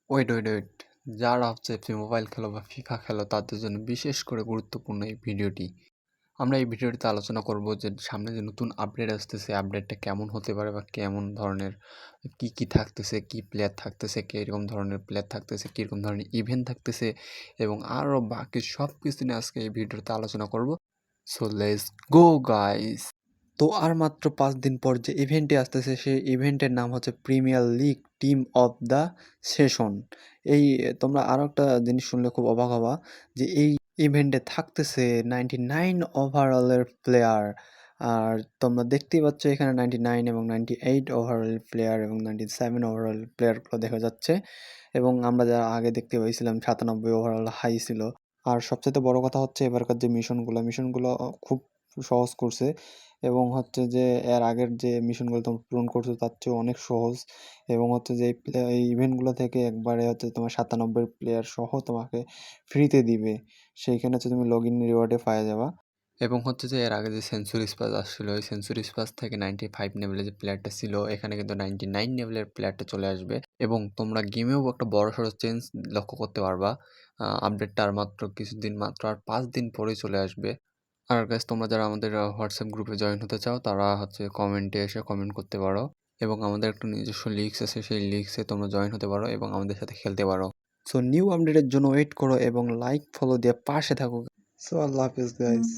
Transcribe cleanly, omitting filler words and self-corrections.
Wait. যারা হচ্ছে free mobile খেলো বা ফিফা খেলো তাদের জন্য বিশেষ করে গুরুত্বপূর্ণ এই ভিডিওটি। আমরা এই ভিডিওটিতে আলোচনা করব যে সামনে যে নতুন আপডেট আসতেছে, আপডেটটা কেমন হতে পারে বা কেমন ধরনের কি থাকতেছে, কি প্লেয়ার থাকতেছে, কিরকম ধরনের প্লেয়ার থাকতেছে, কীরকম ধরনের ইভেন্ট থাকতেছে এবং আরও বাকি সব কিছু নিয়ে আজকে এই ভিডিওতে আলোচনা করব। So let's go guys. তো আর মাত্র 5 দিন পর যে ইভেন্টটি আসতেছে সেই ইভেন্টের নাম হচ্ছে premier league team of the session. এই তোমরা আরও একটা জিনিস শুনলে খুব অবাক হবা যে এই ইভেন্টে থাকতেছে 99 ওভারঅলের প্লেয়ার। আর তোমরা দেখতেই পাচ্ছ এখানে 99 এবং 98 ওভারঅল প্লেয়ার এবং 97 ওভারঅল প্লেয়ারগুলো দেখা যাচ্ছে। এবং আমরা যারা আগে দেখতে পাইছিলাম 97 ওভারঅল হাই ছিল। আর সবচেয়ে বড় কথা হচ্ছে এবারকার যে মিশনগুলো খুব সহজ করছে এবং হচ্ছে যে এর আগের যে মিশনগুলো তোমরা পূরণ করছো তার চেয়েও অনেক সহজ। এবং হচ্ছে যে এই ইভেন্টগুলো থেকে একবারে হচ্ছে তোমার 97 প্লেয়ার সহ তোমাকে ফ্রিতে দিবে। সেইখানে হচ্ছে তুমি লগ ইন রিওয়ার্ডে পাওয়া যাবা। এবং হচ্ছে যে এর আগে যে সেঞ্চুরি স্পাস আসছিল ওই সেঞ্চুরি স্পাস থেকে 95 লেভেলের যে প্লেয়ারটা ছিল এখানে কিন্তু 99 লেভেলের প্লেয়ারটা চলে আসবে। এবং তোমরা গেমেও একটা বড়সড় চেঞ্জ লক্ষ্য করতে পারবা। আপডেটটা আর মাত্র কিছুদিন, মাত্র আর 5 দিন পরেই চলে আসবে। আর গাইস, তোমরা যারা আমাদের হোয়াটসঅ্যাপ গ্রুপে জয়েন হতে চাও তারা হচ্ছে কমেন্টে এসে কমেন্ট করতে পারো এবং আমাদের একটা নিজস্ব লিগস আছে, সেই লিগসে তোমরা জয়েন হতে পারো এবং আমাদের সাথে খেলতে পারো। সো নিউ আপডেটের জন্য ওয়েট করো এবং লাইক ফলো দিয়ে পাশে থাকো। সো আল্লাহ হাফিজ গাইস।